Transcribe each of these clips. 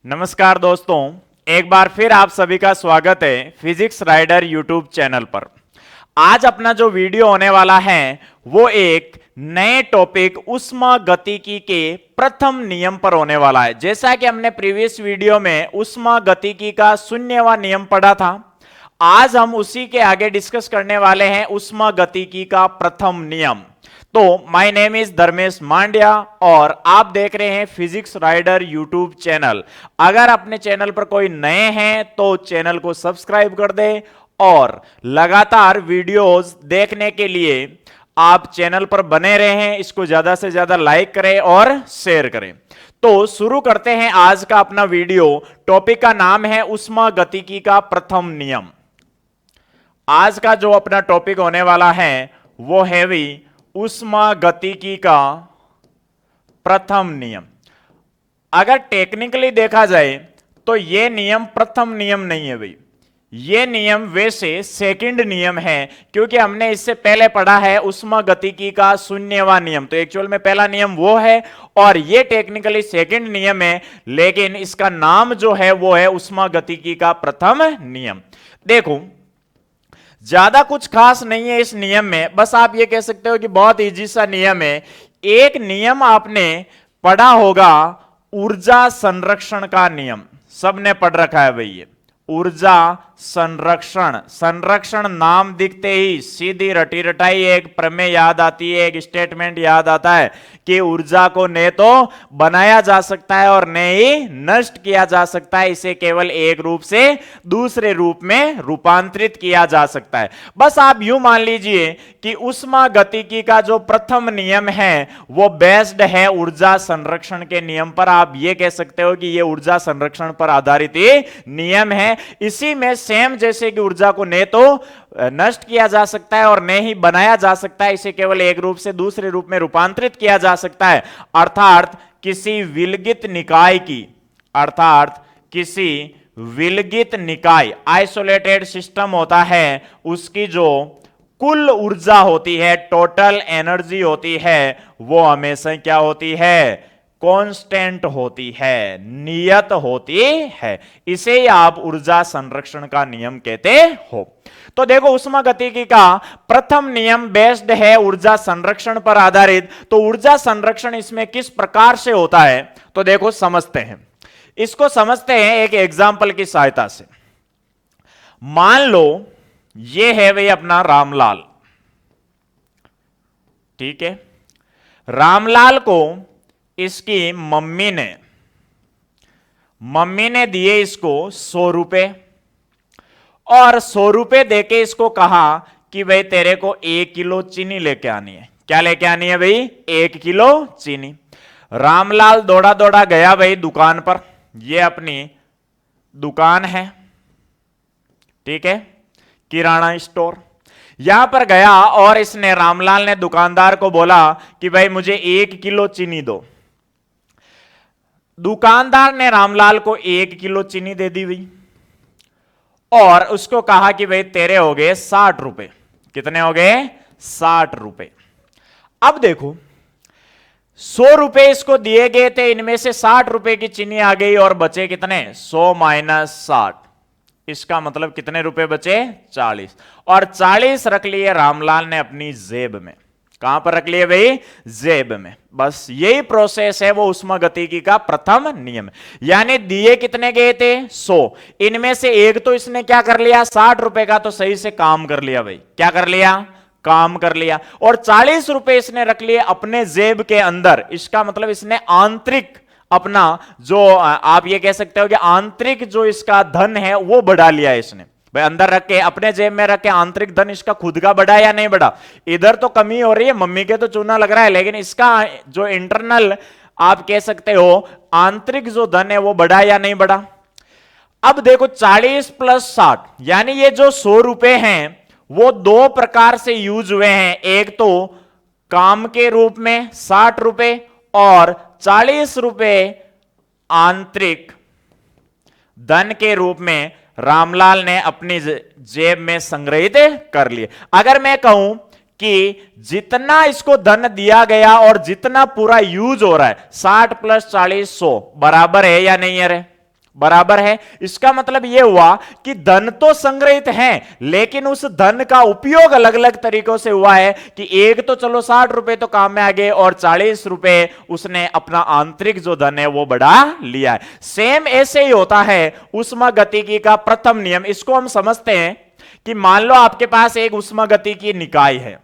नमस्कार दोस्तों, एक बार फिर आप सभी का स्वागत है फिजिक्स राइडर यूट्यूब चैनल पर। आज अपना जो वीडियो होने वाला है वो एक नए टॉपिक ऊष्मागतिकी के प्रथम नियम पर होने वाला है। जैसा कि हमने प्रीवियस वीडियो में ऊष्मागतिकी का शून्यवां नियम पढ़ा था, आज हम उसी के आगे डिस्कस करने वाले हैं ऊष्मागतिकी का प्रथम नियम। तो my name is Dharmesh Mandya और आप देख रहे हैं फिजिक्स राइडर यूट्यूब चैनल। अगर अपने चैनल पर कोई नए हैं तो चैनल को सब्सक्राइब कर दें और लगातार वीडियोस देखने के लिए आप चैनल पर बने रहें। इसको ज्यादा से ज्यादा लाइक करें और शेयर करें। तो शुरू करते हैं आज का अपना वीडियो। टॉपिक का नाम है ऊष्मागतिकी का प्रथम नियम। आज का जो अपना टॉपिक होने वाला है वो है भी ऊष्मागतिकी का प्रथम नियम। अगर टेक्निकली देखा जाए तो यह नियम प्रथम नियम नहीं है भाई, यह नियम वैसे सेकंड नियम है, क्योंकि हमने इससे पहले पढ़ा है ऊष्मागतिकी का शून्यवां नियम। तो एक्चुअल में पहला नियम वो है और यह टेक्निकली सेकंड नियम है, लेकिन इसका नाम जो है वो है ऊष्मागतिकी का प्रथम नियम। देखो, ज्यादा कुछ खास नहीं है इस नियम में, बस आप ये कह सकते हो कि बहुत इजी सा नियम है। एक नियम आपने पढ़ा होगा, ऊर्जा संरक्षण का नियम, सबने पढ़ रखा है भाई। ये ऊर्जा संरक्षण, संरक्षण नाम दिखते ही सीधी रटी रटाई एक प्रमेय याद आती है, एक स्टेटमेंट याद आता है कि ऊर्जा को न तो बनाया जा सकता है और न ही नष्ट किया जा सकता है, इसे केवल एक रूप से दूसरे रूप में रूपांतरित किया जा सकता है। बस आप यूं मान लीजिए कि ऊष्मागतिकी का जो प्रथम नियम है वो बेस्ड है ऊर्जा संरक्षण के नियम पर। आप ये कह सकते हो कि ये ऊर्जा संरक्षण पर आधारित ही नियम है। इसी में सेम जैसे कि ऊर्जा को न तो नष्ट किया जा सकता है और न ही बनाया जा सकता है, इसे केवल एक रूप से दूसरे रूप में रूपांतरित किया जा सकता है। अर्थात किसी विलगित निकाय की, अर्थात किसी विलगित निकाय, आइसोलेटेड सिस्टम होता है, उसकी जो कुल ऊर्जा होती है, टोटल एनर्जी होती है, वो हमेशा क्या होती है? कांस्टेंट होती है, नियत होती है। इसे ही आप ऊर्जा संरक्षण का नियम कहते हो। तो देखो, ऊष्मागतिकी का प्रथम नियम बेस्ड है ऊर्जा संरक्षण पर आधारित। तो ऊर्जा संरक्षण इसमें किस प्रकार से होता है तो देखो समझते हैं। इसको समझते हैं एक एग्जांपल की सहायता से। मान लो ये है भाई अपना रामलाल, ठीक है। रामलाल को इसकी मम्मी ने दिए इसको 100 रुपए और 100 रुपए देके इसको कहा कि भाई तेरे को 1 किलो चीनी लेके आनी है। क्या लेके आनी है भाई? 1 किलो चीनी। रामलाल दौड़ा दौड़ा गया भाई दुकान पर। ये अपनी दुकान है, ठीक है, किराना स्टोर। यहां पर गया और इसने, रामलाल ने दुकानदार को बोला कि भाई मुझे 1 किलो चीनी दो। दुकानदार ने रामलाल को 1 किलो चीनी दे दी भाई और उसको कहा कि भाई तेरे हो गए 60 रुपए। कितने हो गए? 60 रुपए। अब देखो, 100 रुपए इसको दिए गए थे, इनमें से 60 रुपए की चीनी आ गई और बचे कितने? 100 माइनस 60। इसका मतलब कितने रुपए बचे? 40। और 40 रख लिए रामलाल ने अपनी जेब में। कहां पर रख लिए भाई? जेब में। बस यही प्रोसेस है वो ऊष्मागतिकी का प्रथम नियम। यानी दिए कितने गए थे? 100। इनमें से एक तो इसने क्या कर लिया? 60 रुपए का तो सही से काम कर लिया भाई। क्या कर लिया? काम कर लिया। और 40 रुपए इसने रख लिए अपने जेब के अंदर। इसका मतलब इसने आंतरिक अपना जो, आप ये कह सकते हो कि आंतरिक जो इसका धन है वो बढ़ा लिया इसने भाई। अंदर रख के, अपने जेब में रख के आंतरिक धन इसका खुद का बढ़ा या नहीं बढ़ा? इधर तो कमी हो रही है, मम्मी के तो चूना लग रहा है, लेकिन इसका जो इंटरनल आप कह सकते हो आंतरिक जो धन है वो बढ़ा या नहीं बढ़ा? अब देखो, 40 प्लस 60, यानी ये जो 100 रुपए हैं वो दो प्रकार से यूज हुए हैं। एक तो काम के रूप में 60 रुपए और 40 रुपए आंतरिक धन के रूप में रामलाल ने अपनी जेब में संग्रहित कर लिए। अगर मैं कहूं कि जितना इसको धन दिया गया और जितना पूरा यूज हो रहा है, 60 प्लस 40 100 बराबर है या नहीं है रे? बराबर है। इसका मतलब यह हुआ कि धन तो संग्रहित है, लेकिन उस धन का उपयोग अलग अलग तरीकों से हुआ है कि एक तो चलो 60 रुपए तो काम में आ गए और 40 रुपए उसने अपना आंतरिक जो धन है वो बढ़ा लिया है। सेम ऐसे ही होता है ऊष्मागतिकी का प्रथम नियम। इसको हम समझते हैं कि मान लो आपके पास एक ऊष्मागतिकीय निकाय है,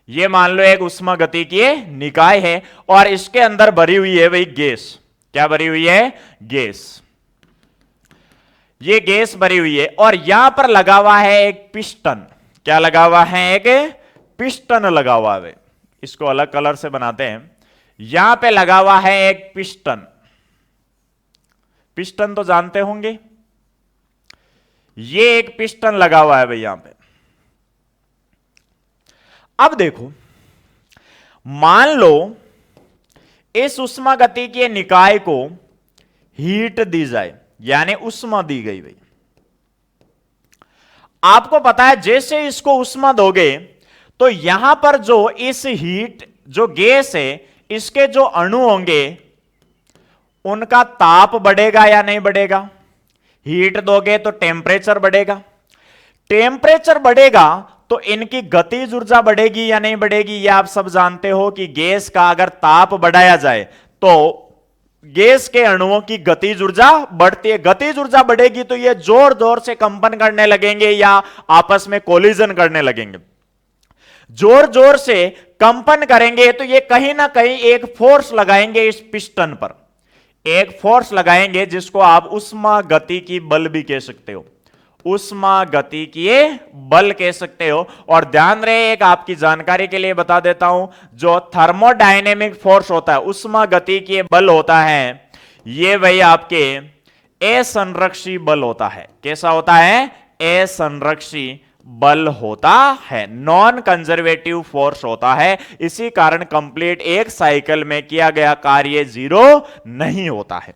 ये मान लो एक ऊष्मागतिकीय निकाय है और इसके अंदर भरी हुई है वही गैस। क्या भरी हुई है? गैस। ये गैस भरी हुई है और यहां पर लगा हुआ है एक पिस्टन। क्या लगा हुआ है? एक पिस्टन लगा हुआ है। इसको अलग कलर से बनाते हैं। यहां पे लगा हुआ है एक पिस्टन। पिस्टन तो जानते होंगे, ये एक पिस्टन लगा हुआ है भाई यहां पे। अब देखो, मान लो इस ऊष्मागतिकीय निकाय को हीट दी जाए, यानी ऊष्मा दी गई भाई। आपको पता है जैसे इसको ऊष्मा दोगे तो यहां पर जो इस हीट जो गैस है इसके जो अणु होंगे उनका ताप बढ़ेगा या नहीं बढ़ेगा? हीट दोगे तो टेम्परेचर बढ़ेगा। टेम्परेचर बढ़ेगा तो इनकी गतिज ऊर्जा बढ़ेगी या नहीं बढ़ेगी? ये आप सब जानते हो कि गैस का अगर ताप बढ़ाया जाए तो गैस के अणुओं की गतिज ऊर्जा बढ़ती है। गतिज ऊर्जा बढ़ेगी तो ये जोर जोर से कंपन करने लगेंगे या आपस में कोलिजन करने लगेंगे। जोर जोर से कंपन करेंगे तो ये कहीं ना कहीं एक फोर्स लगाएंगे इस पिस्टन पर, एक फोर्स लगाएंगे जिसको आप ऊष्मागतिकीय बल भी कह सकते हो, ऊष्मागतिकीय बल कह सकते हो। और ध्यान रहे, एक आपकी जानकारी के लिए बता देता हूं, जो थर्मोडायनेमिक फोर्स होता है, ऊष्मागतिकीय बल होता है, ये वही आपके असंरक्षी बल होता है। कैसा होता है? असंरक्षी बल होता है, नॉन कंजर्वेटिव फोर्स होता है। इसी कारण कंप्लीट एक साइकिल में किया गया कार्य जीरो नहीं होता है।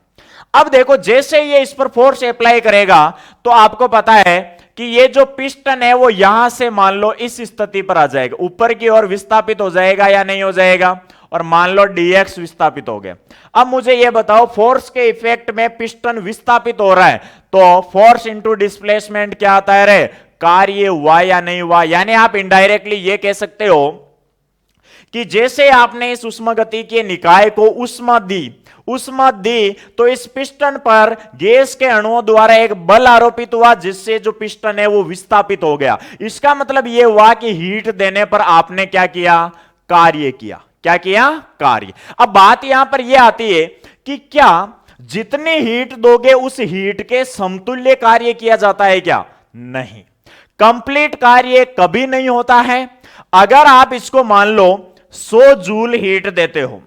अब देखो, जैसे ये इस पर फोर्स अप्लाई करेगा तो आपको पता है कि ये जो पिस्टन है वो यहां से मान लो इस स्थिति पर आ जाएगा, ऊपर की ओर विस्थापित हो जाएगा या नहीं हो जाएगा? और मान लो dx विस्थापित हो गया। अब मुझे यह बताओ, फोर्स के इफेक्ट में पिस्टन विस्थापित हो रहा है तो फोर्स इंटू डिस्प्लेसमेंट क्या आता है रे? कार्य हुआ या नहीं हुआ? यानी आप इनडायरेक्टली यह कह सकते हो कि जैसे आपने इस ऊष्मागतिकीय निकाय को ऊष्मा दी तो इस पिस्टन पर गैस के अणुओं द्वारा एक बल आरोपित हुआ जिससे जो पिस्टन है वो विस्थापित हो गया। इसका मतलब यह हुआ कि हीट देने पर आपने क्या किया? कार्य किया। क्या किया? कार्य। अब बात यहां पर यह आती है कि क्या जितनी हीट दोगे उस हीट के समतुल्य कार्य किया जाता है क्या? नहीं, कंप्लीट कार्य कभी नहीं होता है। अगर आप इसको मान लो 100 जूल हीट देते हो,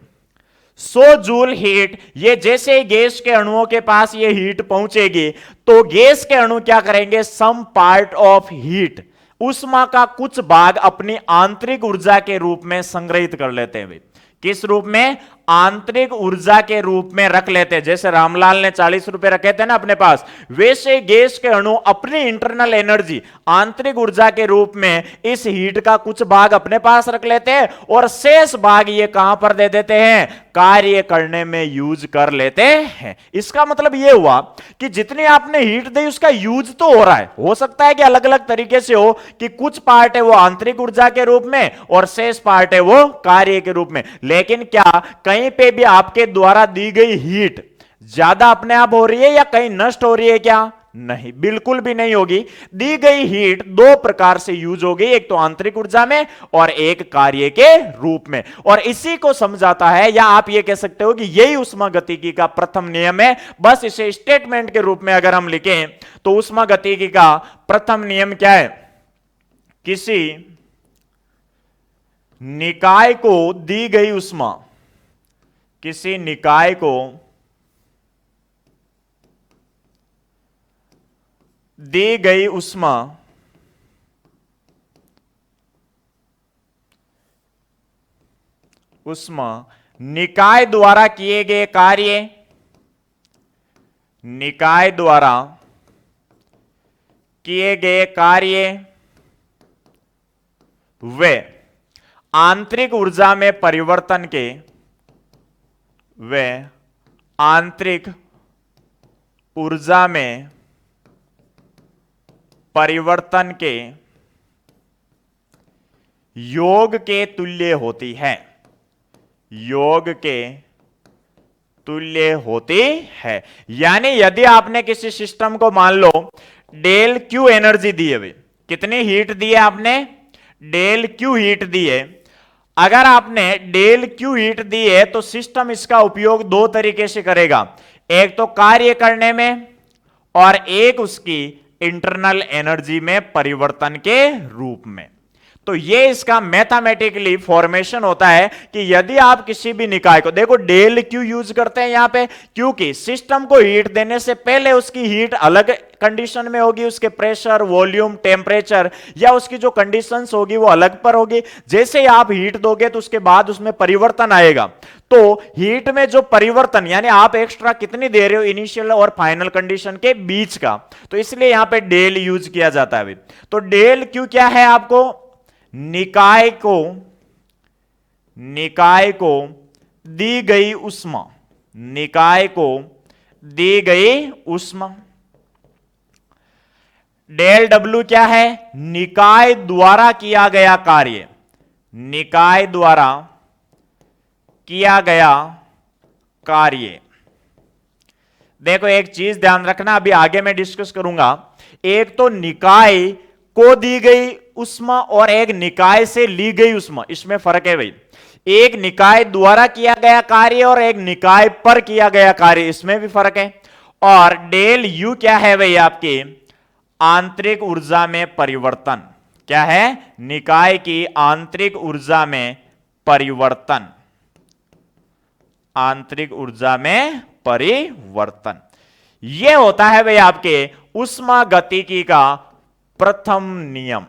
100 जूल हीट, ये जैसे गैस के अणुओं के पास ये हीट पहुंचेगी तो गैस के अणु क्या करेंगे? सम पार्ट ऑफ हीट, ऊष्मा का कुछ भाग अपनी आंतरिक ऊर्जा के रूप में संग्रहित कर लेते हैं। किस रूप में? आंतरिक ऊर्जा के रूप में रख लेते हैं। जैसे रामलाल ने 40 रुपए रखे थे ना अपने पास, वैसे गैस के अणु अपनी इंटरनल एनर्जी, आंतरिक ऊर्जा के रूप में इस हीट का कुछ भाग अपने पास रख लेते हैं और शेष भाग ये कहां पर दे देते हैं? कार्य करने में यूज कर लेते हैं। इसका मतलब यह हुआ कि जितनी आपने हीट दी उसका यूज तो हो रहा है। हो सकता है कि अलग अलग तरीके से हो, कि कुछ पार्ट है वो आंतरिक ऊर्जा के रूप में और शेष पार्ट है वो कार्य के रूप में। लेकिन क्या कहीं पे भी आपके द्वारा दी गई हीट ज्यादा अपने आप हो रही है या कहीं नष्ट हो रही है क्या? नहीं, बिल्कुल भी नहीं होगी। दी गई हीट दो प्रकार से यूज होगी, एक तो आंतरिक ऊर्जा में और एक कार्य के रूप में। और इसी को समझाता है, या आप ये कह सकते हो कि यही ऊष्मागतिकी का प्रथम नियम है। बस इसे स्टेटमेंट के रूप में अगर हम लिखें तो ऊष्मागतिकी का प्रथम नियम क्या है? किसी निकाय को दी गई ऊष्मा, किसी निकाय को दी गई ऊष्मा निकाय द्वारा किए गए कार्य, निकाय द्वारा किए गए कार्य वे आंतरिक ऊर्जा में परिवर्तन के, वे आंतरिक ऊर्जा में परिवर्तन के योग के तुल्य होती है, योग के तुल्य होती है। यानी यदि आपने किसी सिस्टम को मान लो डेल क्यू एनर्जी दी है, भाई कितनी हीट दी है आपने, डेल क्यू हीट दी है। अगर आपने डेल क्यू हीट दी है तो सिस्टम इसका उपयोग दो तरीके से करेगा, एक तो कार्य करने में और एक उसकी इंटरनल एनर्जी में परिवर्तन के रूप में। तो ये इसका मैथमेटिकली फॉर्मेशन होता है कि यदि आप किसी भी निकाय को देखो, डेल क्यू यूज करते हैं यहां पे क्योंकि सिस्टम को हीट देने से पहले उसकी हीट अलग कंडीशन में होगी, उसके प्रेशर, वॉल्यूम, टेम्परेचर या उसकी जो कंडीशंस होगी वो अलग पर होगी। जैसे ही आप हीट दोगे तो उसके बाद उसमें परिवर्तन आएगा। तो हीट में जो परिवर्तन यानी आप एक्स्ट्रा कितनी दे रहे हो इनिशियल और फाइनल कंडीशन के बीच का, तो इसलिए यहां पे डेल यूज किया जाता है। तो डेल क्यू क्या है, आपको निकाय को दी गई ऊष्मा, निकाय को दी गई ऊष्मा। डेल डब्ल्यू क्या है, निकाय द्वारा किया गया कार्य, निकाय द्वारा किया गया कार्य। देखो एक चीज ध्यान रखना, अभी आगे मैं डिस्कस करूंगा, एक तो निकाय को दी गई ऊष्मा और एक निकाय से ली गई ऊष्मा, इसमें फर्क है भाई। एक निकाय द्वारा किया गया कार्य और एक निकाय पर किया गया कार्य, इसमें भी फर्क है। और डेल यू क्या है भाई, आपकी आंतरिक ऊर्जा में परिवर्तन। क्या है, निकाय की आंतरिक ऊर्जा में परिवर्तन, आंतरिक ऊर्जा में परिवर्तन। यह होता है भाई आपके ऊष्मागतिकी का प्रथम नियम।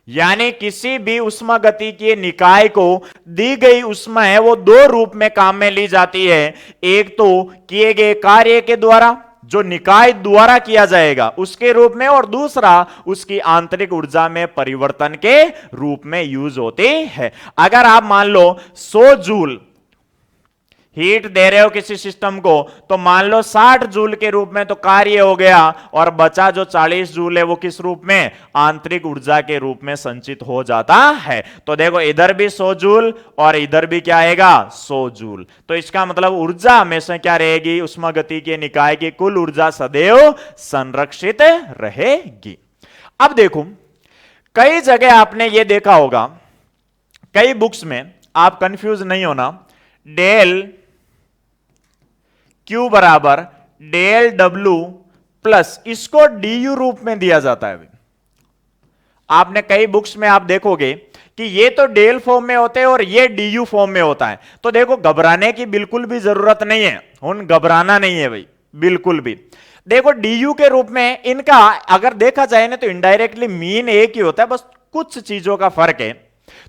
यानी किसी भी ऊष्मागतिकीय निकाय को दी गई ऊष्मा है वो दो रूप में काम में ली जाती है, एक तो किए गए कार्य के द्वारा जो निकाय द्वारा किया जाएगा उसके रूप में, और दूसरा उसकी आंतरिक ऊर्जा में परिवर्तन के रूप में यूज होती है। अगर आप मान लो 100 जूल हीट दे रहे हो किसी सिस्टम को, तो मान लो 60 जूल के रूप में तो कार्य हो गया, और बचा जो 40 जूल है वो किस रूप में, आंतरिक ऊर्जा के रूप में संचित हो जाता है। तो देखो इधर भी 100 जूल और इधर भी क्या आएगा, 100 जूल। तो इसका मतलब ऊर्जा हमेशा क्या रहेगी, ऊष्मागतिकीय निकाय की कुल ऊर्जा सदैव संरक्षित रहेगी। अब देखो कई जगह आपने ये देखा होगा, कई बुक्स में, आप कंफ्यूज नहीं होना, डेल क्यू बराबर डेल डब्ल्यू प्लस, इसको डी यू रूप में दिया जाता है। आपने कई बुक्स में आप देखोगे कि ये तो डेल फॉर्म में होते हैं और ये डी यू फॉर्म में होता है। तो देखो घबराने की बिल्कुल भी जरूरत नहीं है, उन घबराना नहीं है भाई, बिल्कुल भी। देखो डी यू के रूप में इनका अगर देखा जाए ना तो इनडायरेक्टली मीन एक ही होता है, बस कुछ चीजों का फर्क है।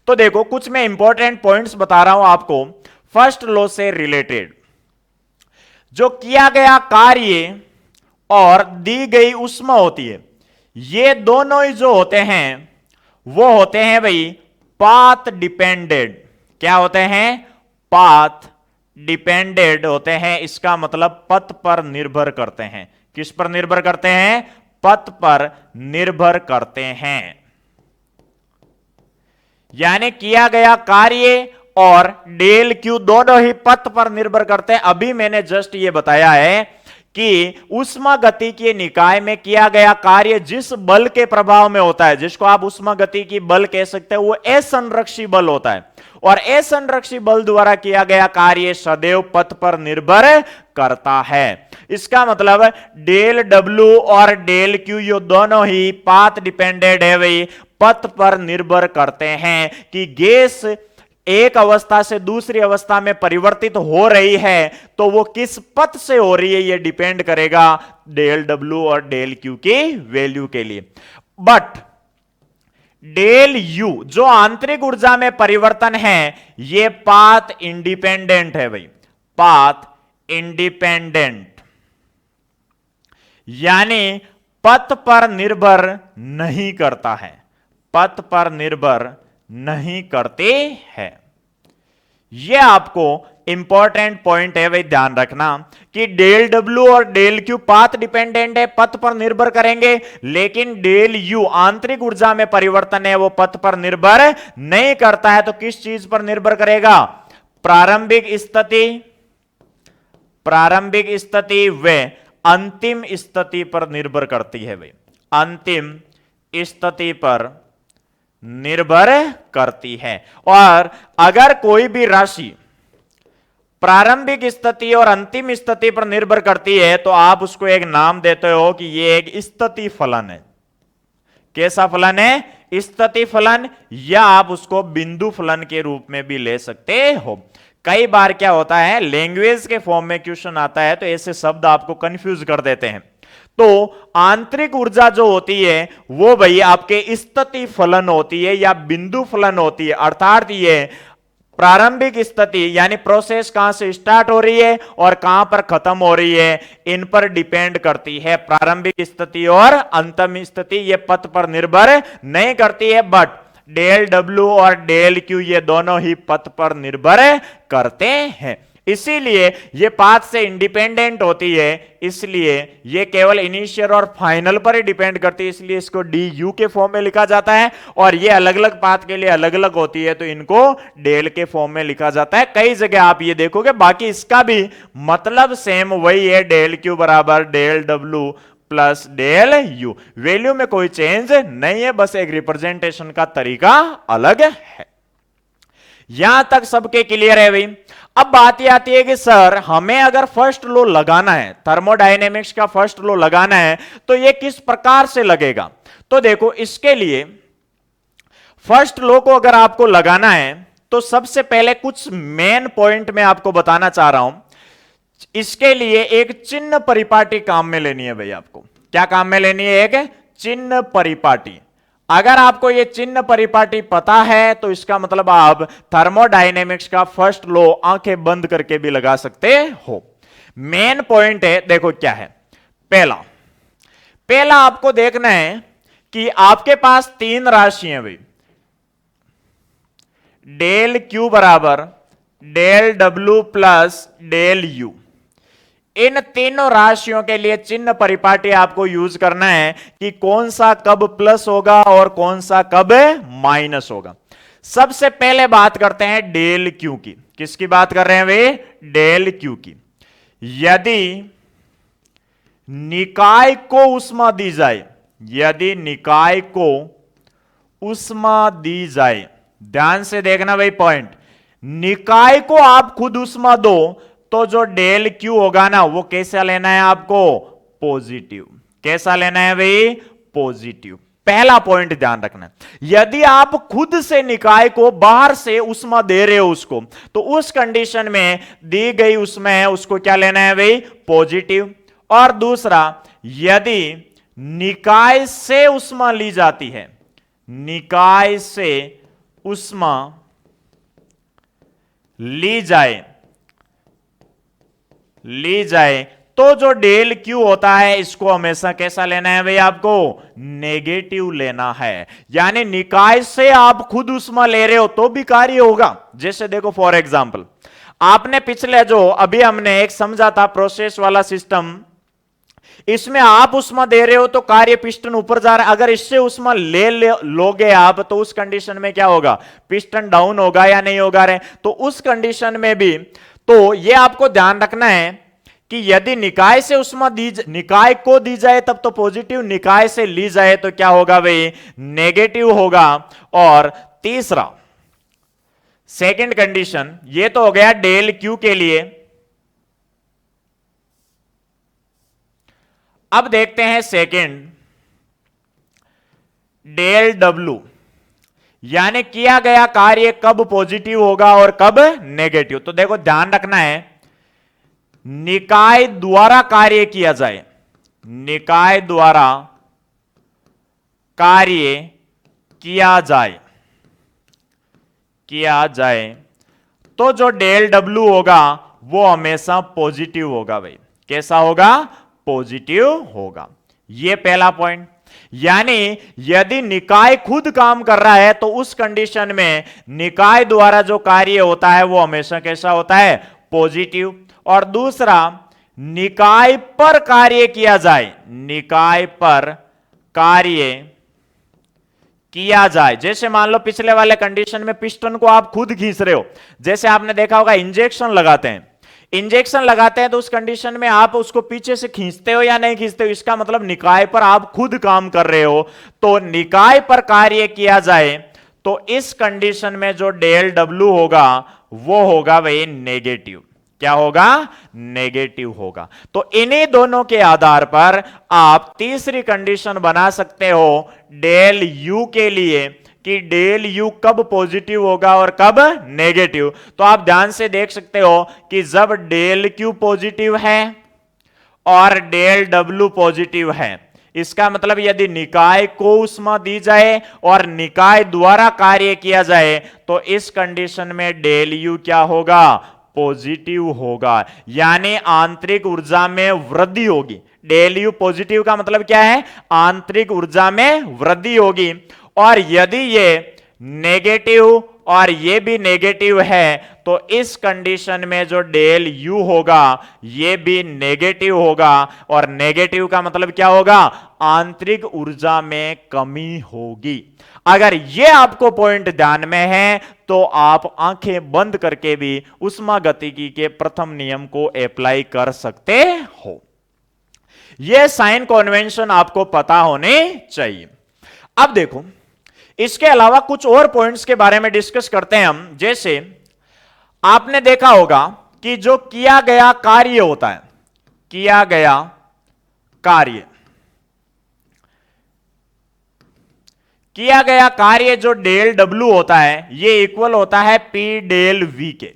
तो देखो कुछ मैं इंपॉर्टेंट पॉइंट्स बता रहा हूं आपको। फर्स्ट लॉ से रिलेटेड जो किया गया कार्य और दी गई ऊष्मा होती है, ये दोनों ही जो होते हैं वो होते हैं भाई पाथ डिपेंडेड। क्या होते हैं, पाथ डिपेंडेड होते हैं। इसका मतलब पथ पर निर्भर करते हैं। किस पर निर्भर करते हैं, पथ पर निर्भर करते हैं। यानी किया गया कार्य और डेल क्यू दोनों ही पथ पर निर्भर करते हैं। अभी मैंने जस्ट ये बताया है कि ऊष्मागतिकीय निकाय में किया गया कार्य जिस बल के प्रभाव में होता है, जिसको आप ऊष्मागतिकीय बल कह सकते हैं, वो असंरक्षी बल होता है, और असंरक्षी बल द्वारा किया गया कार्य सदैव पथ पर निर्भर करता है। इसका मतलब डेल डब्ल्यू और डेल क्यू ये दोनों ही पाथ डिपेंडेंट है भाई, पथ पर निर्भर करते हैं कि गैस एक अवस्था से दूसरी अवस्था में परिवर्तित हो रही है तो वो किस पथ से हो रही है, ये डिपेंड करेगा डेल डब्ल्यू और डेल क्यू की वैल्यू के लिए। बट डेल यू जो आंतरिक ऊर्जा में परिवर्तन है ये पाथ इंडिपेंडेंट है भाई, पाथ इंडिपेंडेंट, यानी पथ पर निर्भर नहीं करता है, पथ पर निर्भर नहीं करते हैं। यह आपको इंपॉर्टेंट पॉइंट है भाई, ध्यान रखना कि डेल डब्ल्यू और डेल क्यू पाथ डिपेंडेंट है, पथ पर निर्भर करेंगे, लेकिन डेल यू आंतरिक ऊर्जा में परिवर्तन है, वो पथ पर निर्भर नहीं करता है। तो किस चीज पर निर्भर करेगा? प्रारंभिक स्थिति व अंतिम स्थिति पर निर्भर करती है भाई, अंतिम स्थिति पर निर्भर करती है। और अगर कोई भी राशि प्रारंभिक स्थिति और अंतिम स्थिति पर निर्भर करती है तो आप उसको एक नाम देते हो कि यह एक स्थिति फलन है। कैसा फलन है? स्थिति फलन, या आप उसको बिंदु फलन के रूप में भी ले सकते हो। कई बार क्या होता है, लैंग्वेज के फॉर्म में क्वेश्चन आता है तो ऐसे शब्द आपको कंफ्यूज कर देते हैं। तो आंतरिक ऊर्जा जो होती है वो भाई आपके स्थिति फलन होती है या बिंदु फलन होती है, अर्थात ये प्रारंभिक स्थिति यानी प्रोसेस कहां से स्टार्ट हो रही है और कहां पर खत्म हो रही है, इन पर डिपेंड करती है। प्रारंभिक स्थिति और अंतिम स्थिति ये पथ पर निर्भर नहीं करती है, बट डेल डब्ल्यू और डेल क्यू ये दोनों ही पथ पर निर्भर करते हैं। इसीलिए ये पाथ से इंडिपेंडेंट होती है, इसलिए ये केवल इनिशियल और फाइनल पर ही डिपेंड करती है, इसलिए इसको डी यू के फॉर्म में लिखा जाता है। और ये अलग अलग पाथ के लिए अलग अलग होती है तो इनको डेल के फॉर्म में लिखा जाता है। कई जगह आप ये देखोगे, बाकी इसका भी मतलब सेम वही है, डेल क्यू बराबर del W plus del U, value में कोई चेंज नहीं है, बस एक रिप्रेजेंटेशन का तरीका अलग है। यहां तक सबके क्लियर है भाई। अब बात यह आती है कि सर हमें अगर फर्स्ट लॉ लगाना है, थर्मोडायनेमिक्स का फर्स्ट लॉ लगाना है, तो यह किस प्रकार से लगेगा? तो देखो, इसके लिए फर्स्ट लॉ को अगर आपको लगाना है तो सबसे पहले कुछ मेन पॉइंट मैं आपको बताना चाह रहा हूं। इसके लिए एक चिन्ह परिपाटी काम में लेनी है भाई। आपको क्या काम में लेनी है? एक चिन्ह परिपाटी। अगर आपको यह चिन्ह परिपाटी पता है तो इसका मतलब आप थर्मोडायनेमिक्स का फर्स्ट लॉ आंखें बंद करके भी लगा सकते हो। मेन पॉइंट है, देखो क्या है। पहला आपको देखना है कि आपके पास तीन राशियां भाई, डेल क्यू बराबर del W plus del U. इन तीनों राशियों के लिए चिन्ह परिपाटी आपको यूज करना है कि कौन सा कब प्लस होगा और कौन सा कब माइनस होगा। सबसे पहले बात करते हैं डेल क्यू की। किसकी बात कर रहे हैं वे? डेल क्यू की। यदि निकाय को ऊष्मा दी जाए, यदि निकाय को ऊष्मा दी जाए, ध्यान से देखना भाई पॉइंट, निकाय को आप खुद ऊष्मा दो तो जो डेल क्यू होगा ना वो कैसा लेना है आपको? पॉजिटिव। कैसा लेना है भाई? पॉजिटिव। पहला पॉइंट ध्यान रखना। यदि आप खुद से निकाय को बाहर से ऊष्मा दे रहे हो उसको, तो उस कंडीशन में दी गई ऊष्मा है उसको क्या लेना है भाई? पॉजिटिव। और दूसरा, यदि निकाय से ऊष्मा ली जाती है, निकाय से ऊष्मा ली जाए तो जो डेल क्यू होता है इसको हमेशा कैसा लेना है भाई? आपको नेगेटिव लेना है। यानी निकाय से आप खुद ऊष्मा ले रहे हो तो भी कार्य होगा। जैसे देखो फॉर एग्जांपल, आपने पिछले जो अभी हमने एक समझा था प्रोसेस वाला सिस्टम, इसमें आप ऊष्मा दे रहे हो तो कार्य पिस्टन ऊपर जा रहा है। अगर इससे ऊष्मा लोगे आप तो उस कंडीशन में क्या होगा? पिस्टन डाउन होगा या नहीं होगा रे? तो उस कंडीशन में भी तो यह आपको ध्यान रखना है कि यदि निकाय से ऊष्मा निकाय को दी जाए तब तो पॉजिटिव, निकाय से ली जाए तो क्या होगा भाई? नेगेटिव होगा। और तीसरा, सेकंड कंडीशन, ये तो हो गया डेल क्यू के लिए। अब देखते हैं सेकंड, डेल डब्ल्यू, यानी किया गया कार्य कब पॉजिटिव होगा और कब नेगेटिव। तो देखो ध्यान रखना है, निकाय द्वारा कार्य किया जाए, निकाय द्वारा कार्य किया जाए तो जो डेल डब्ल्यू होगा वो हमेशा पॉजिटिव होगा भाई। कैसा होगा? पॉजिटिव होगा। ये पहला पॉइंट। यानी यदि निकाय खुद काम कर रहा है तो उस कंडीशन में निकाय द्वारा जो कार्य होता है वो हमेशा कैसा होता है? पॉजिटिव, और दूसरा निकाय पर कार्य किया जाए, निकाय पर कार्य किया जाए। जैसे मान लो पिछले वाले कंडीशन में पिस्टन को आप खुद खींच रहे हो, जैसे आपने देखा होगा इंजेक्शन लगाते हैं, इंजेक्शन लगाते हैं तो उस कंडीशन में आप उसको पीछे से खींचते हो या नहीं खींचते हो, इसका मतलब निकाय पर आप खुद काम कर रहे हो। तो निकाय पर कार्य किया जाए तो इस कंडीशन में जो डेल डब्ल्यू होगा वो होगा भाई नेगेटिव। क्या होगा? नेगेटिव होगा। तो इन्हीं दोनों के आधार पर आप तीसरी कंडीशन बना सकते हो डेल यू के लिए कि डेल यू कब पॉजिटिव होगा और कब नेगेटिव। तो आप ध्यान से देख सकते हो कि जब डेल क्यू पॉजिटिव है और डेल डब्ल्यू पॉजिटिव है, इसका मतलब यदि निकाय को ऊष्मा दी जाए और निकाय द्वारा कार्य किया जाए तो इस कंडीशन में डेल यू क्या होगा? पॉजिटिव होगा, यानी आंतरिक ऊर्जा में वृद्धि होगी। डेल यू पॉजिटिव का मतलब क्या है? आंतरिक ऊर्जा में वृद्धि होगी। और यदि ये नेगेटिव और ये भी नेगेटिव है तो इस कंडीशन में जो डेल यू होगा ये भी नेगेटिव होगा, और नेगेटिव का मतलब क्या होगा? आंतरिक ऊर्जा में कमी होगी। अगर ये आपको पॉइंट ध्यान में है तो आप आंखें बंद करके भी ऊष्मागतिकी के प्रथम नियम को अप्लाई कर सकते हो। यह साइन कन्वेंशन आपको पता होने चाहिए। अब देखो, इसके अलावा कुछ और पॉइंट्स के बारे में डिस्कस करते हैं हम। जैसे आपने देखा होगा कि जो किया गया कार्य होता है, किया गया कार्य, किया गया कार्य जो डेल डब्ल्यू होता है ये इक्वल होता है पी डेल वी के।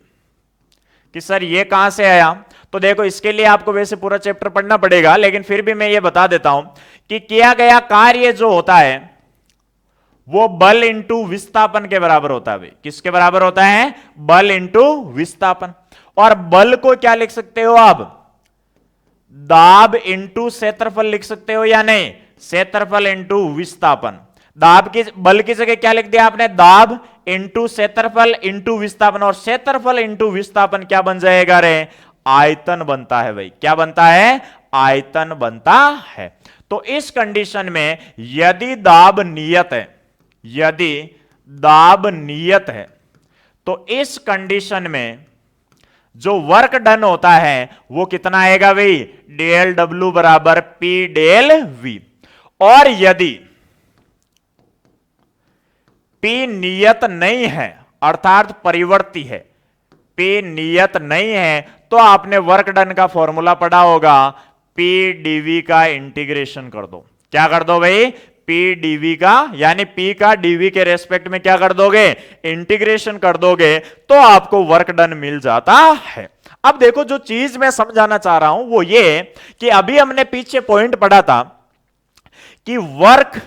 कि सर ये कहां से आया? तो देखो, इसके लिए आपको वैसे पूरा चैप्टर पढ़ना पड़ेगा, लेकिन फिर भी मैं ये बता देता हूं कि किया गया कार्य जो होता है वो बल इंटू विस्थापन के बराबर होता है। किसके बराबर होता है? बल इंटू विस्थापन। और बल को क्या लिख सकते हो आप? दाब इंटू क्षेत्रफल लिख सकते हो या नहीं? क्षेत्रफल इंटू विस्थापन। दाब की बल की जगह क्या लिख दिया आपने? दाब इंटू क्षेत्रफल इंटू विस्थापन, और क्षेत्रफल इंटू विस्थापन क्या बन जाएगा रे? आयतन बनता है भाई। क्या बनता है? आयतन बनता है। तो इस कंडीशन में यदि दाब नियत है, यदि दाब नियत है तो इस कंडीशन में जो वर्क डन होता है वो कितना आएगा भाई? डेल डब्ल्यू बराबर पी डेल वी। और यदि पी नियत नहीं है अर्थात परिवर्ती है, पी नियत नहीं है, तो आपने वर्क डन का फॉर्मूला पढ़ा होगा, पी डीवी का इंटीग्रेशन कर दो। क्या कर दो भाई? पी डीवी का, यानी पी का डीवी के रेस्पेक्ट में क्या कर दोगे? इंटीग्रेशन कर दोगे, तो आपको वर्क डन मिल जाता है। अब देखो, जो चीज मैं समझाना चाह रहा हूं वो ये कि अभी हमने पीछे पॉइंट पढ़ा था कि वर्क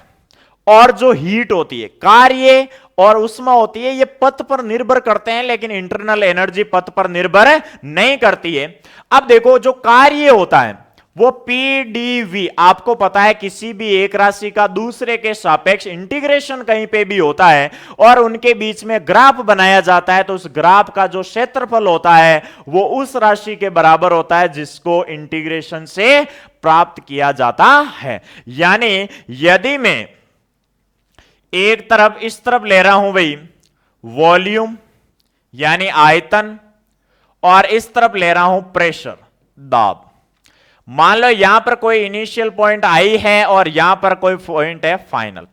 और जो हीट होती है, कार्य और ऊष्मा होती है, ये पथ पर निर्भर करते हैं, लेकिन इंटरनल एनर्जी पथ पर निर्भर नहीं करती है। अब देखो, जो कार्य होता है वो पीडीवी, आपको पता है किसी भी एक राशि का दूसरे के सापेक्ष इंटीग्रेशन कहीं पे भी होता है और उनके बीच में ग्राफ बनाया जाता है, तो उस ग्राफ का जो क्षेत्रफल होता है वो उस राशि के बराबर होता है जिसको इंटीग्रेशन से प्राप्त किया जाता है। यानी यदि मैं एक तरफ इस तरफ ले रहा हूं भाई वॉल्यूम यानी आयतन, और इस तरफ ले रहा हूं प्रेशर, दाब। मान लो यहां पर कोई इनिशियल पॉइंट आई है और यहां पर कोई पॉइंट है फाइनल।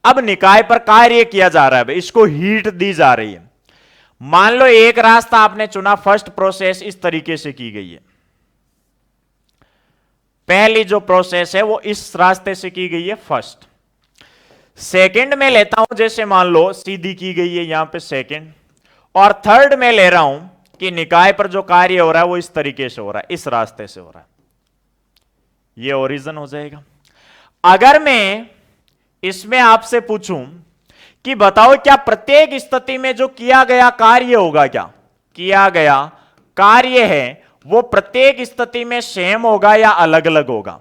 अब निकाय पर कार्य किया जा रहा है, इसको हीट दी जा रही है। मान लो एक रास्ता आपने चुना, फर्स्ट प्रोसेस इस तरीके से की गई है, पहली जो प्रोसेस है वो इस रास्ते से की गई है फर्स्ट। सेकंड में लेता हूं, जैसे मान लो सीधी की गई है यहां पे सेकंड, और थर्ड में ले रहा हूं कि निकाय पर जो कार्य हो रहा है वो इस तरीके से हो रहा है, इस रास्ते से हो रहा है, ये ओरिजिन हो जाएगा। अगर मैं इसमें आपसे पूछूं कि बताओ क्या प्रत्येक स्थिति में जो किया गया कार्य होगा, क्या किया गया कार्य है वो प्रत्येक स्थिति में सेम होगा या अलग अलग होगा?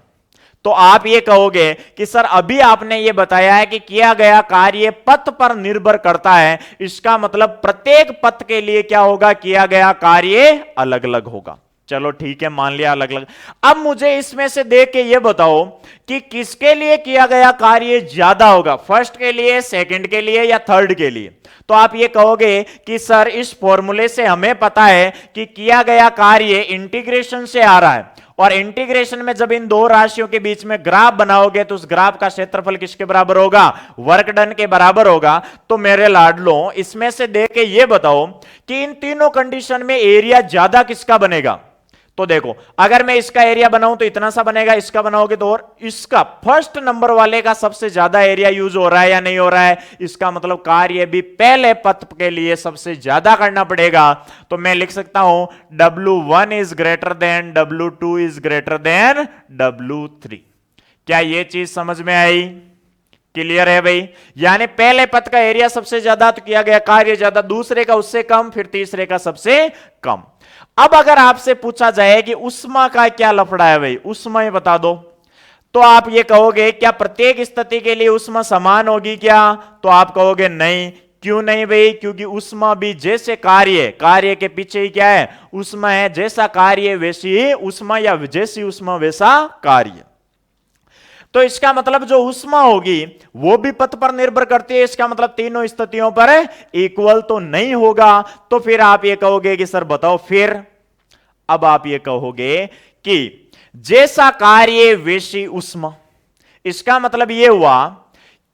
तो आप ये कहोगे कि सर अभी आपने ये बताया है कि किया गया कार्य पथ पर निर्भर करता है, इसका मतलब प्रत्येक पथ के लिए क्या होगा, किया गया कार्य अलग अलग होगा। चलो ठीक है, मान लिया अलग अलग। अब मुझे इसमें से देख के ये बताओ कि किसके लिए किया गया कार्य ज्यादा होगा, फर्स्ट के लिए, सेकंड के लिए या थर्ड के लिए। तो आप ये कहोगे कि सर इस फॉर्मूले से हमें पता है कि किया गया कार्य इंटीग्रेशन से आ रहा है, और इंटीग्रेशन में जब इन दो राशियों के बीच में ग्राफ बनाओगे तो उस ग्राफ का क्षेत्रफल किसके बराबर होगा, वर्क डन के बराबर होगा। तो मेरे लाडलों, इसमें से देख के ये बताओ कि इन तीनों कंडीशन में एरिया ज्यादा किसका बनेगा। तो देखो, अगर मैं इसका एरिया बनाऊं तो इतना सा बनेगा, इसका बनाओगे तो, और इसका फर्स्ट नंबर वाले का सबसे ज्यादा एरिया यूज हो रहा है या नहीं हो रहा है, इसका मतलब कार्य भी पहले पथ के लिए सबसे ज्यादा करना पड़ेगा। तो मैं लिख सकता हूं W1 is greater than W2 is greater than W3। क्या यह चीज समझ में आई, क्लियर है भाई। यानी पहले पथ का एरिया सबसे ज्यादा तो किया गया कार्य ज्यादा, दूसरे का उससे कम, फिर तीसरे का सबसे कम। अब अगर आपसे पूछा जाए कि उष्मा का क्या लफड़ा है भाई, उष्मा ही बता दो, तो आप ये कहोगे क्या प्रत्येक स्थिति के लिए उष्मा समान होगी क्या, तो आप कहोगे नहीं। क्यों नहीं भाई, क्योंकि उष्मा भी जैसे कार्य के पीछे ही क्या है, उष्मा है, जैसा कार्य वैसी ही उष्मा, या जैसी उष्मा वैसा कार्य। तो इसका मतलब जो उष्मा होगी वो भी पथ पर निर्भर करती है, इसका मतलब तीनों स्थितियों पर इक्वल तो नहीं होगा। तो फिर आप ये कहोगे कि सर बताओ फिर, अब आप ये कहोगे कि जैसा कार्य वैसी उष्मा, इसका मतलब ये हुआ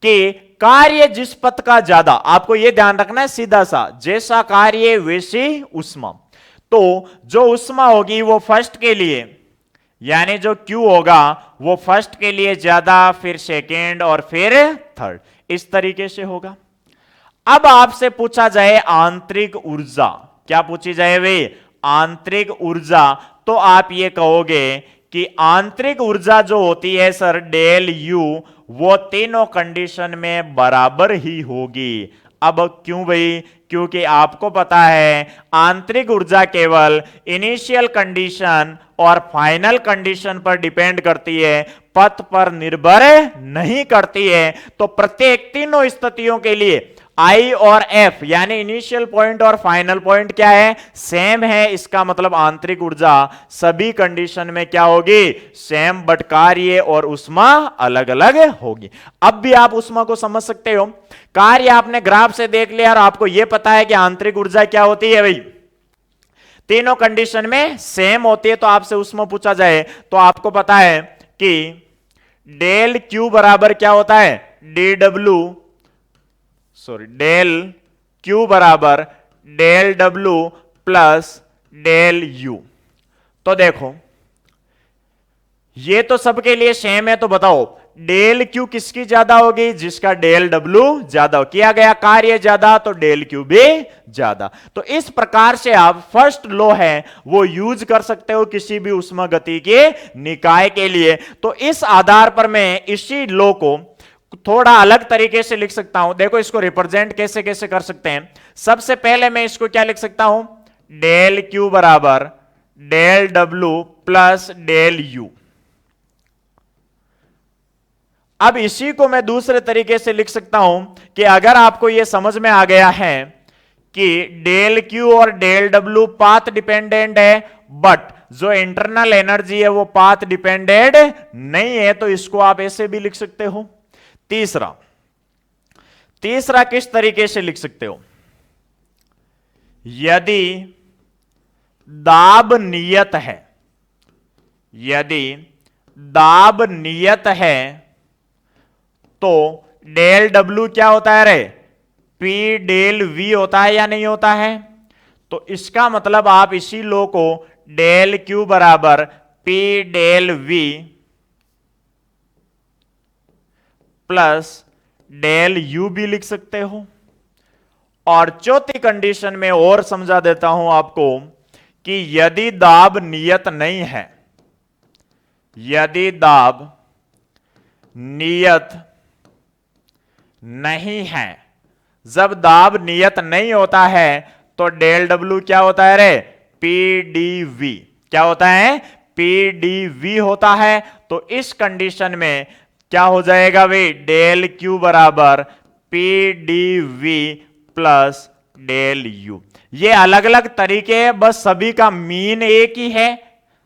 कि कार्य जिस पथ का ज्यादा, आपको ये ध्यान रखना है सीधा सा, जैसा कार्य वैसी उष्मा। तो जो उष्मा होगी वो फर्स्ट के लिए, यानी जो Q होगा वो फर्स्ट के लिए ज्यादा, फिर सेकेंड और फिर थर्ड, इस तरीके से होगा। अब आपसे पूछा जाए आंतरिक ऊर्जा, क्या पूछी जाए वे, आंतरिक ऊर्जा। तो आप ये कहोगे कि आंतरिक ऊर्जा जो होती है सर डेल यू, वो तीनों कंडीशन में बराबर ही होगी। अब क्यों भाई, क्योंकि आपको पता है आंतरिक ऊर्जा केवल इनिशियल कंडीशन और फाइनल कंडीशन पर डिपेंड करती है, पथ पर निर्भर नहीं करती है। तो प्रत्येक तीनों स्थितियों के लिए I और F यानी इनिशियल पॉइंट और फाइनल पॉइंट क्या है, सेम है। इसका मतलब आंतरिक ऊर्जा सभी कंडीशन में क्या होगी, सेम, बट कार्य और उष्मा अलग अलग होगी। अब भी आप उष्मा को समझ सकते हो, कार्य आपने ग्राफ से देख लिया और आपको यह पता है कि आंतरिक ऊर्जा क्या होती है भाई, तीनों कंडीशन में सेम होती है। तो आपसे उष्मा पूछा जाए तो आपको पता है कि डेल क्यू बराबर क्या होता है, डेल क्यू बराबर del W plus del U. तो देखो ये तो सबके लिए सेम है, तो बताओ डेल क्यू किसकी ज्यादा होगी, जिसका डेल डब्ल्यू ज्यादा हो, किया गया कार्य ज्यादा तो डेल क्यू भी ज्यादा। तो इस प्रकार से आप फर्स्ट लॉ है वो यूज कर सकते हो किसी भी उष्मागति के निकाय के लिए। तो इस आधार पर मैं इसी लॉ को थोड़ा अलग तरीके से लिख सकता हूं। देखो इसको रिप्रेजेंट कैसे कैसे कर सकते हैं। सबसे पहले मैं इसको क्या लिख सकता हूं, डेल क्यू बराबर del W plus del U. अब इसी को मैं दूसरे तरीके से लिख सकता हूं कि अगर आपको यह समझ में आ गया है कि डेल क्यू और डेल डब्ल्यू पाथ डिपेंडेंट है, बट जो इंटरनल एनर्जी है वो पाथ डिपेंडेंट नहीं है, तो इसको आप ऐसे भी लिख सकते हो। तीसरा किस तरीके से लिख सकते हो, यदि दाब नियत है, यदि दाब नियत है तो डेल डब्ल्यू क्या होता है रे, पी डेल वी होता है या नहीं होता है। तो इसका मतलब आप इसी लो को डेल क्यू बराबर P del V plus del U भी लिख सकते हो। और चौथी कंडीशन में और समझा देता हूं आपको कि यदि दाब नियत नहीं है, यदि दाब नियत नहीं है, जब दाब नियत नहीं होता है तो डेल डब्ल्यू क्या होता है रे, पी डी वी, क्या होता है, PdV होता है। तो इस कंडीशन में क्या हो जाएगा भाई, डेल Q बराबर PdV प्लस डेल U। ये अलग अलग तरीके हैं, बस सभी का मीन एक ही है।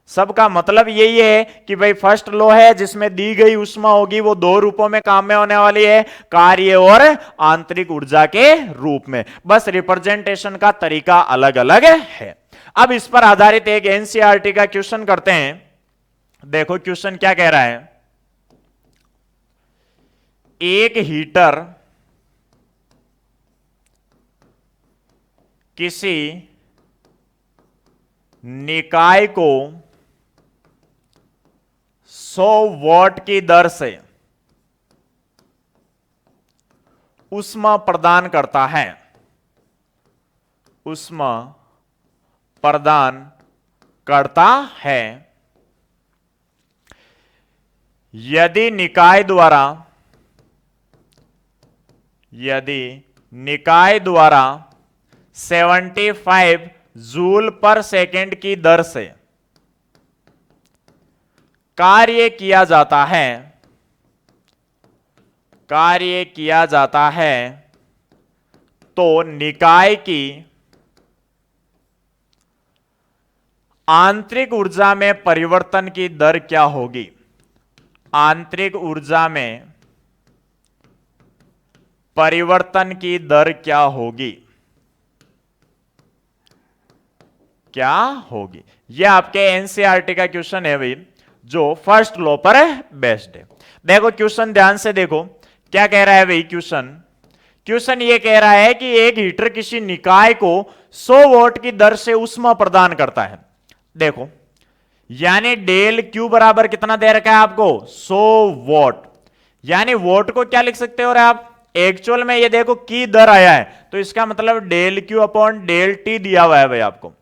सबका मतलब यही है कि भाई फर्स्ट लॉ है जिसमें दी गई ऊष्मा होगी वो दो रूपों में काम में होने वाली है, कार्य और आंतरिक ऊर्जा के रूप में, बस रिप्रेजेंटेशन का तरीका अलग अलग है। अब इस पर आधारित एक एनसीईआरटी का क्वेश्चन करते हैं। देखो क्वेश्चन क्या कह रहा है, एक हीटर किसी निकाय को 100 वॉट की दर से ऊष्मा प्रदान करता है, ऊष्मा प्रदान करता है। यदि निकाय द्वारा 75 जूल पर सेकेंड की दर से कार्य किया जाता है तो निकाय की आंतरिक ऊर्जा में परिवर्तन की दर क्या होगी, आंतरिक ऊर्जा में परिवर्तन की दर क्या होगी, यह आपके एनसीईआरटी का क्वेश्चन है भाई, जो फर्स्ट लॉ पर बेस्ड है। देखो क्वेश्चन ध्यान से देखो क्या कह रहा है भाई, क्वेश्चन ये कह रहा है कि एक हीटर किसी निकाय को 100 वोल्ट की दर से ऊष्मा प्रदान करता है। देखो यानी डेल क्यू बराबर कितना दे रखा है आपको, 100 वोट, यानी वोट को क्या लिख सकते हो आप, एक्चुअल में ये देखो की दर आया है तो इसका मतलब del Q upon del T दिया हुआ है भाई आपको।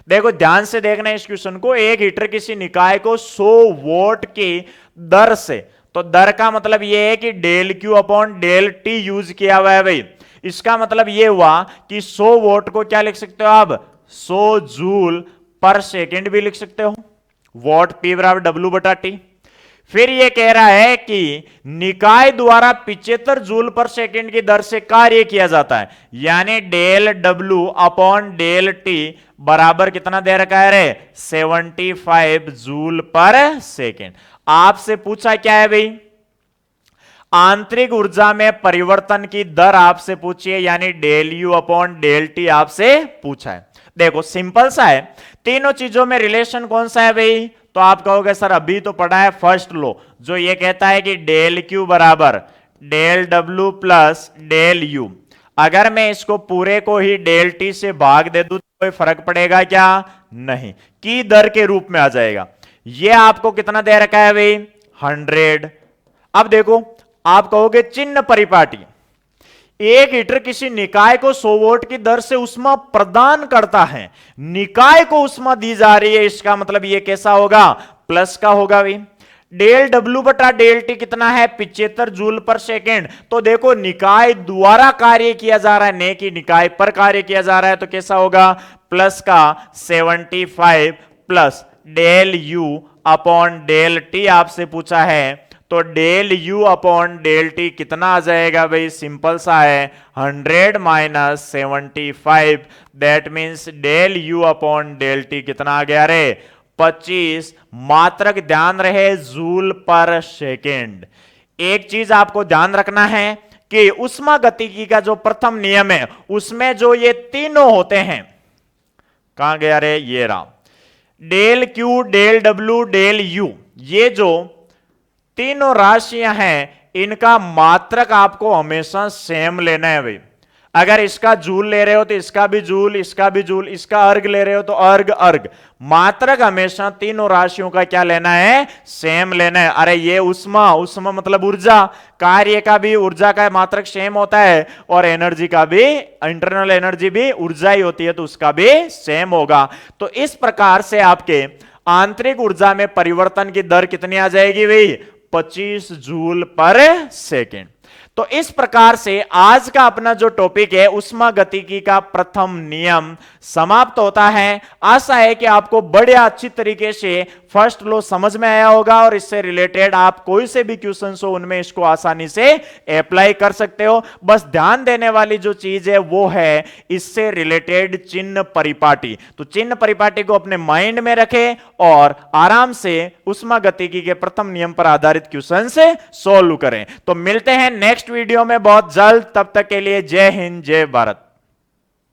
देखो ध्यान से देखना इस क्वेश्चन को, एक हीटर किसी निकाय को 100 वोट की दर से, तो दर का मतलब यह है कि del Q upon del T use किया हुआ है भाई। इसका मतलब यह हुआ कि 100 वोट को क्या लिख सकते हो आप, 100 जूल पर सेकेंड भी लिख सकते हो, वॉट P बराबर W बटा टी। फिर यह कह रहा है कि निकाय द्वारा 75 जूल पर सेकेंड की दर से कार्य किया जाता है, यानी del W upon del T बराबर कितना दे रखा है रे, 75 जूल पर सेकेंड। आपसे पूछा क्या है भाई, आंतरिक ऊर्जा में परिवर्तन की दर आपसे पूछी है, यानी del U upon del T आपसे पूछा है। देखो सिंपल सा है, तीनों चीजों में रिलेशन कौन सा है भाई, तो आप कहोगे सर अभी तो पढ़ा है फर्स्ट लॉ, जो ये कहता है कि डेल क्यू बराबर del W plus del U. अगर मैं इसको पूरे को ही डेल टी से भाग दे दूं तो कोई फर्क पड़ेगा क्या, नहीं, की दर के रूप में आ जाएगा। ये आपको कितना दे रखा है भाई, 100। अब देखो आप कहोगे चिन्ह परिपाटी, एक हीटर किसी निकाय को 100 वोल्ट की दर से ऊष्मा प्रदान करता है, निकाय को ऊष्मा दी जा रही है, इसका मतलब ये कैसा होगा, प्लस का होगा भाई। डेल डब्ल्यू बटा डेल टी कितना है, 75 जूल पर सेकेंड। तो देखो निकाय द्वारा कार्य किया जा रहा है, ने की निकाय पर कार्य किया जा रहा है, तो कैसा होगा, प्लस का 75 plus del U upon del T आपसे पूछा है, तो del U upon del T कितना आ जाएगा भाई, सिंपल सा है 100 minus 75, that means del U upon del T कितना आ गया रे, 25। मात्रक ध्यान रहे जूल पर सेकेंड। एक चीज आपको ध्यान रखना है कि ऊष्मागतिकी का जो प्रथम नियम है उसमें जो ये तीनों होते हैं, कहां गया रे, ये रहा, del Q del W del U, ये जो तीनों राशियां हैं इनका मात्रक आपको हमेशा सेम लेना है भाई। अगर इसका जूल ले रहे हो तो इसका भी जूल, इसका भी जूल, इसका अर्ग ले रहे हो तो अर्ग अर्ग, मात्रक हमेशा तीनों राशियों का क्या लेना है, सेम लेना है। अरे ये उष्मा, उष्मा मतलब ऊर्जा, कार्य का भी ऊर्जा का मात्रक सेम होता है और एनर्जी का भी, इंटरनल एनर्जी भी ऊर्जा ही होती है तो उसका भी सेम होगा। तो इस प्रकार से आपके आंतरिक ऊर्जा में परिवर्तन की दर कितनी आ जाएगी भाई, 25 जूल पर सेकेंड। तो इस प्रकार से आज का अपना जो टॉपिक है ऊष्मागतिकी का प्रथम नियम समाप्त होता है। आशा है कि आपको बड़े अच्छी तरीके से फर्स्ट लॉ समझ में आया होगा और इससे रिलेटेड आप कोई से भी क्वेश्चन हो उनमें इसको आसानी से अप्लाई कर सकते हो। बस ध्यान देने वाली जो चीज है वो है इससे रिलेटेड चिन्ह परिपाटी। तो चिन्ह परिपाटी को अपने माइंड में रखें और आराम से ऊष्मागतिकी के प्रथम नियम पर आधारित क्वेश्चन से सॉल्व करें। तो मिलते हैं नेक्स्ट वीडियो में बहुत जल्द, तब तक के लिए जय हिंद जय भारत।